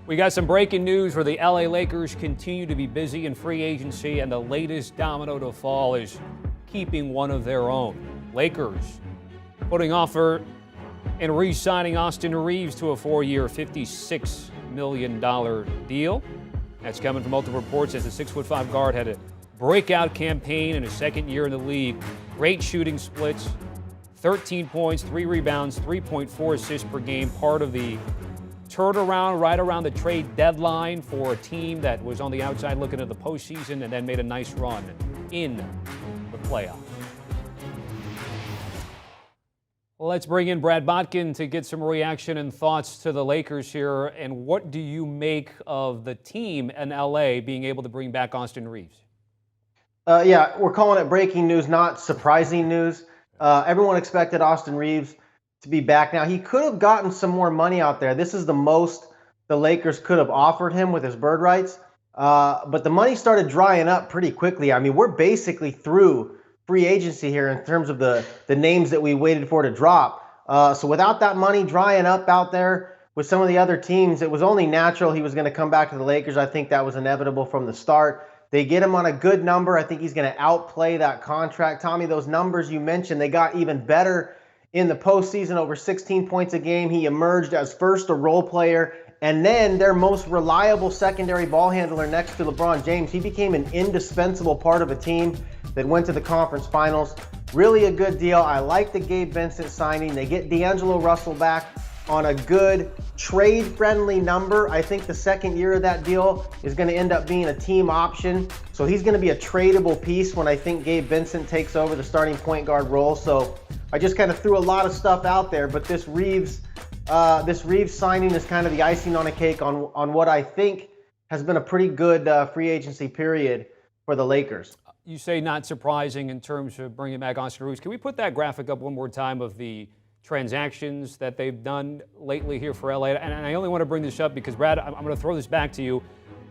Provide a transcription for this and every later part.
We got some breaking news where the LA Lakers continue to be busy in free agency, and the latest domino to fall is keeping one of their own. Lakers putting offer and re-signing Austin Reaves to a 4-year, $56 million deal. That's coming from multiple reports as the 6'5" guard had a breakout campaign in his second year in the league. Great shooting splits, 13 points, 3 rebounds, 3.4 assists per game, part of the turnaround right around the trade deadline for a team that was on the outside looking at the postseason and then made a nice run in the playoffs. Let's bring in Brad Botkin to get some reaction and thoughts to the Lakers here. And what do you make of the team in LA being able to bring back Austin Reaves? Yeah, we're calling it breaking news, not surprising news. Everyone expected Austin Reaves to be back now. He could have gotten some more money out there. This is the most the Lakers could have offered him with his bird rights. But the money started drying up pretty quickly. I mean, we're basically through free agency here in terms of the names that we waited for to drop. So without that money drying up out there with some of the other teams, it was only natural he was going to come back to the Lakers. I think that was inevitable from the start. They get him on a good number. I think he's going to outplay that contract. Tommy, those numbers you mentioned, they got even better in the postseason, over 16 points a game. He emerged as first a role player and then their most reliable secondary ball handler next to LeBron James. He became an indispensable part of a team that went to the conference finals. Really a good deal. I like the Gabe Vincent signing. They get D'Angelo Russell back on a good trade-friendly number. I think the second year of that deal is going to end up being a team option. So he's going to be a tradable piece when I think Gabe Vincent takes over the starting point guard role. So I just kind of threw a lot of stuff out there, but this Reaves signing is kind of the icing on a cake on what I think has been a pretty good free agency period for the Lakers. You say not surprising in terms of bringing back Austin Reaves. Can we put that graphic up one more time of the transactions that they've done lately here for LA? And I only want to bring this up because, Brad, I'm going to throw this back to you.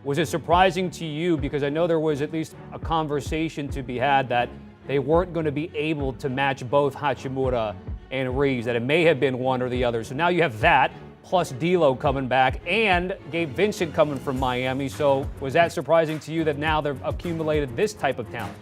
Was it surprising to you, because I know there was at least a conversation to be had that they weren't going to be able to match both Hachimura and Reaves, that it may have been one or the other. So now you have that, plus D'Lo coming back, and Gabe Vincent coming from Miami. So was that surprising to you that now they've accumulated this type of talent?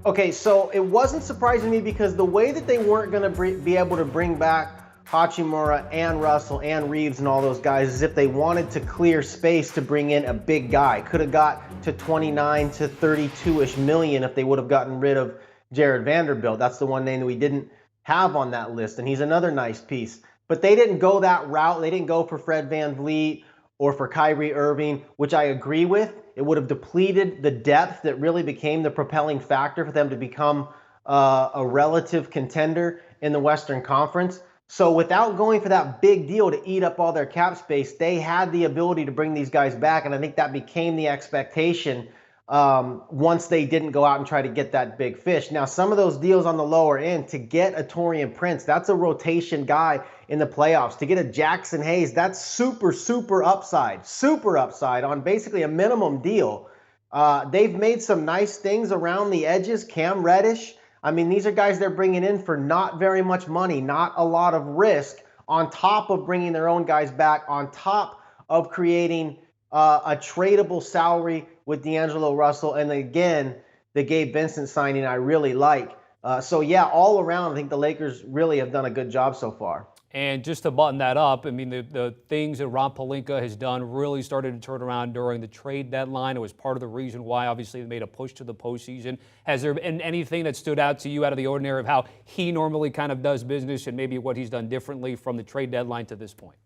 Okay, so it wasn't surprising to me because the way that they weren't going to be able to bring back Hachimura and Russell and Reaves and all those guys is if they wanted to clear space to bring in a big guy. Could have got to 29 to 32-ish million if they would have gotten rid of Jared Vanderbilt. That's the one name that we didn't have on that list, and he's another nice piece. But they didn't go that route. They didn't go for Fred VanVleet or for Kyrie Irving, which I agree with. It would have depleted the depth that really became the propelling factor for them to become a relative contender in the Western Conference. So without going for that big deal to eat up all their cap space, they had the ability to bring these guys back, and I think that became the expectation once they didn't go out and try to get that big fish. Now, some of those deals on the lower end, to get a Taurean Prince, that's a rotation guy in the playoffs. To get a Jackson Hayes, that's super upside on basically a minimum deal. They've made some nice things around the edges. Cam Reddish, I mean, these are guys they're bringing in for not very much money, not a lot of risk, on top of bringing their own guys back, on top of creating a tradable salary with D'Angelo Russell. And again, the Gabe Vincent signing I really like. So yeah, all around, I think the Lakers really have done a good job so far. And just to button that up, I mean, the things that Rob Pelinka has done really started to turn around during the trade deadline. It was part of the reason why, obviously, they made a push to the postseason. Has there been anything that stood out to you out of the ordinary of how he normally kind of does business and maybe what he's done differently from the trade deadline to this point?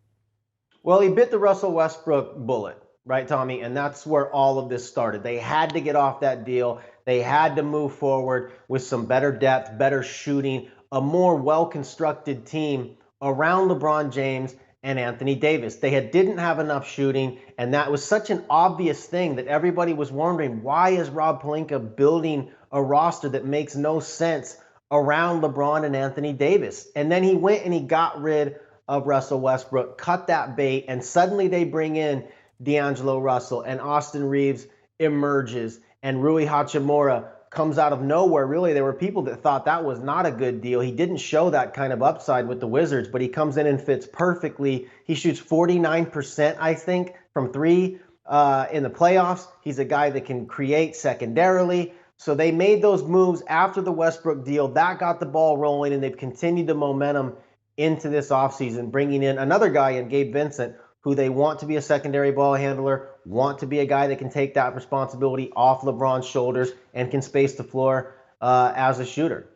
Well, he bit the Russell Westbrook bullet, right, Tommy? And that's where all of this started. They had to get off that deal. They had to move forward with some better depth, better shooting, a more well-constructed team around LeBron James and Anthony Davis. They didn't have enough shooting, and that was such an obvious thing that everybody was wondering, why is Rob Pelinka building a roster that makes no sense around LeBron and Anthony Davis? And then he went and he got rid of Russell Westbrook, cut that bait, and suddenly they bring in D'Angelo Russell, and Austin Reaves emerges, and Rui Hachimura comes out of nowhere. Really, there were people that thought that was not a good deal. He didn't show that kind of upside with the Wizards, but he comes in and fits perfectly. He shoots 49%, I think, from three in the playoffs. He's a guy that can create secondarily. So they made those moves after the Westbrook deal. That got the ball rolling, and they've continued the momentum into this offseason, bringing in another guy in Gabe Vincent, who they want to be a secondary ball handler, want to be a guy that can take that responsibility off LeBron's shoulders and can space the floor as a shooter.